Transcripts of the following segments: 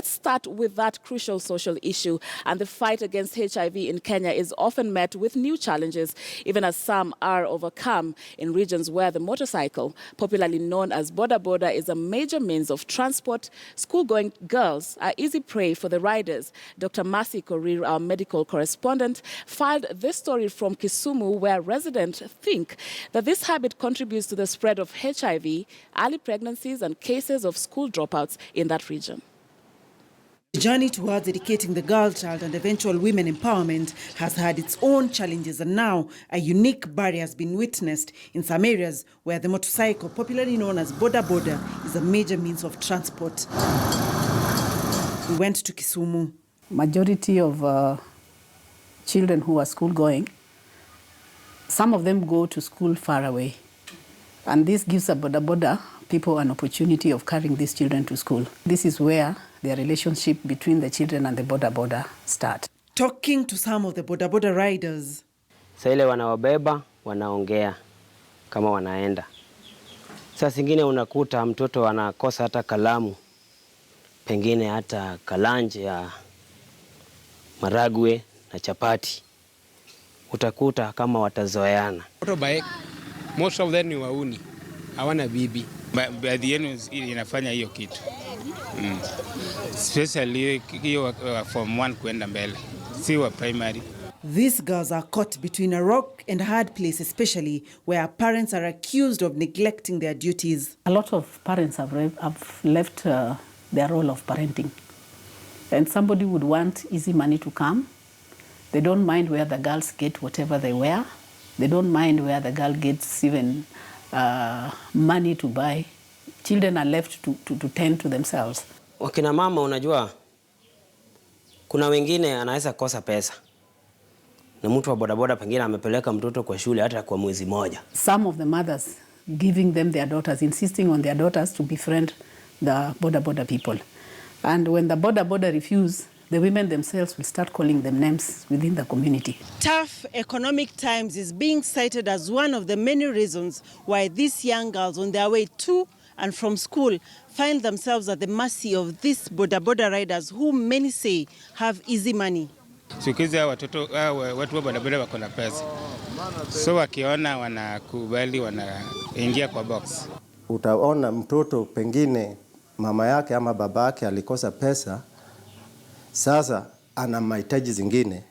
let's start with that crucial social issue. And the fight against HIV in Kenya is often met with new challenges, even as some are overcome in regions where the motorcycle, popularly known as Bodaboda, is a major means of transport. School-going girls are easy prey for the riders. Dr. Mercy Korir, our medical correspondent, filed this story from Kisumu, where residents think that this habit contributes to the spread of HIV, early pregnancies, and cases of school dropouts in that region. The journey towards educating the girl child and eventual women empowerment has had its own challenges, and now a unique barrier has been witnessed in some areas where the motorcycle, popularly known as Bodaboda, is a major means of transport. We went to Kisumu. Majority of children who are school-going, some of them go to school far away. And this gives a Bodaboda people an opportunity of carrying these children to school. This is where the relationship between the children and the Bodaboda start. Talking to some of the Bodaboda riders. Sasa ile wanawabeba, wanaongea kama wanaenda. Sasa zingine unakuta mtoto anakosa hata kalamu, pengine hata kalanje ya maragwe na chapati. Utakuta kama watazoeana. Most of them ni wauni, hawana bibi. Baadhi yenu inafanya hiyo kitu. Especially hiyo from 1 kwenda mbele, si wa primary. These girls are caught between a rock and a hard place, especially where parents are accused of neglecting their duties. A lot of parents have left their role of parenting. And somebody would want easy money to come. They don't mind where the girls get whatever they wear. They don't mind where the girl gets even money to buy. Children are left to tend to themselves. Wakina mama unajua, kuna wengine anaweza kosa pesa. Na mtu wa bodaboda pengine amepeleka mtoto kwa shule hata kwa mwezi moja. Some of the mothers giving them their daughters, insisting on their daughters to befriend the Bodaboda people. And when the Bodaboda refuse, the women themselves will start calling them names within the community. Tough economic times is being cited as one of the many reasons why these young girls on their way to and from school find themselves at the mercy of these Bodaboda riders who many say have easy money. Sikiza watu wa bodaboda wako na pesa. So wakiona wanakubali, wanaingia kwa box. Utaona mtoto pengine mama yake ama baba yake alikosa pesa, sasa ana mahitaji zingine.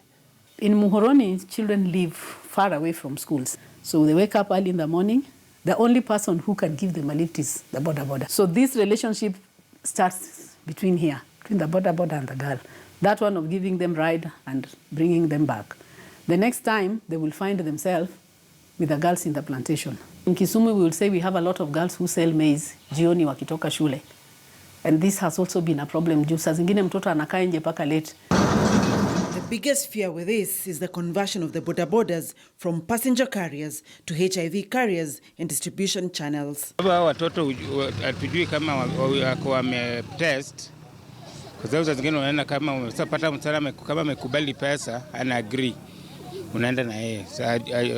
In Muhoroni, children live far away from schools. So they wake up early in the morning. The only person who can give them a lift is the Bodaboda. So this relationship starts between here, between the Bodaboda and the girl. That one of giving them ride and bringing them back. The next time, they will find themselves with the girls in the plantation. In Kisumu, we will say we have a lot of girls who sell maize, jioni wakitoka shule. And this has also been a problem. Juu saa zingine mtoto anakaa nje paka late. The biggest fear with this is the conversion of the Bodabodas from passenger carriers to HIV carriers and distribution channels. Watoto hatujui kama wako wametest. Kwa sababu saa zingine unaenda kama umepata msala kama amekubali pesa, ana agree. Unaenda na yeye.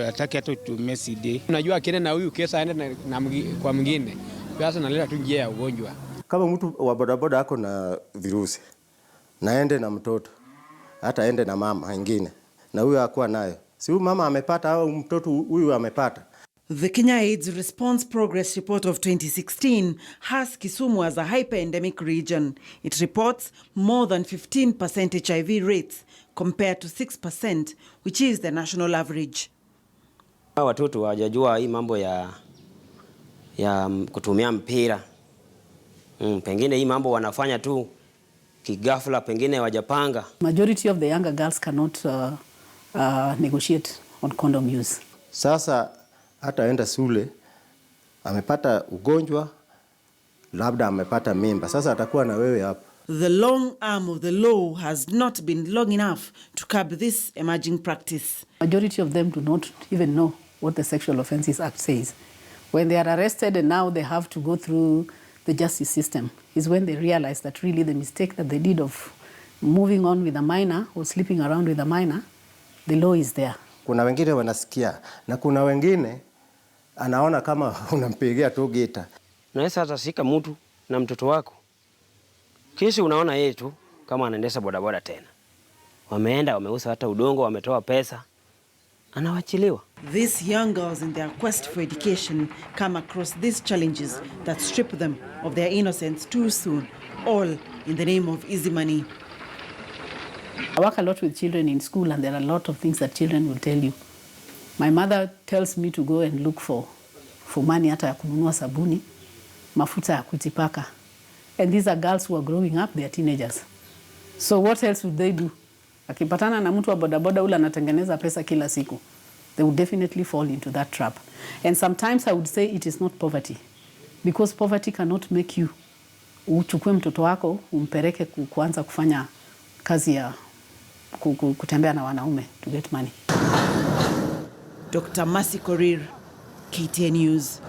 Hataki hata utumie CD. Unajua akienda na huyu kesa aende na kwa mwingine. Sasa naleta tu njia ya ugonjwa. Kama mtu wa bodaboda ako na virusi, naende na mtoto, hata ende na mama wengine, na huyu hakuwa nayo. Si huyu mama amepata au mtoto huyu amepata. The Kenya AIDS Response Progress Report of 2016 has Kisumu as a hyper-endemic region. It reports more than 15% HIV rates compared to 6%, which is the national average. Watoto hawajajua hii mambo ya kutumia mpira. Pengine hii mambo wanafanya tu kigafla, pengine wajapanga. Majority of the younger girls cannot negotiate on condom use. Sasa hata enda shule, amepata ugonjwa, labda amepata mimba. Sasa atakuwa na wewe hapo. The long arm of the law has not been long enough to curb this emerging practice. Majority of them do not even know what the Sexual Offences Act says. When they are arrested and now they have to go through the justice system, is when they realize that really the mistake that they did of moving on with a minor or sleeping around with a minor, the law is there. Kuna wengine wanasikia na kuna wengine anaona kama unampigia tu gita. Unaweza hata shika mtu na mtoto wako Kisha unaona yeye tu kama anaendesha bodaboda tena. Wameenda wameuza hata udongo, wametoa pesa, anawachiliwa. These young girls in their quest for education come across these challenges that strip them of their innocence too soon, all in the name of easy money. I work a lot with children in school, and there are a lot of things that children will tell you. My mother tells me to go and look for money hata ya kununua sabuni, mafuta ya kujipaka. And these are girls who are growing up, they are teenagers. So what else would they do? Akipatana na mtu wa bodaboda ule anatengeneza pesa kila siku, they would definitely fall into that trap. And sometimes I would say it is not poverty, because poverty cannot make you uchukue mtoto wako umpeleke kuanza kufanya kazi ya kutembea na wanaume to get money. Dr. Mercy Korir, KTN News.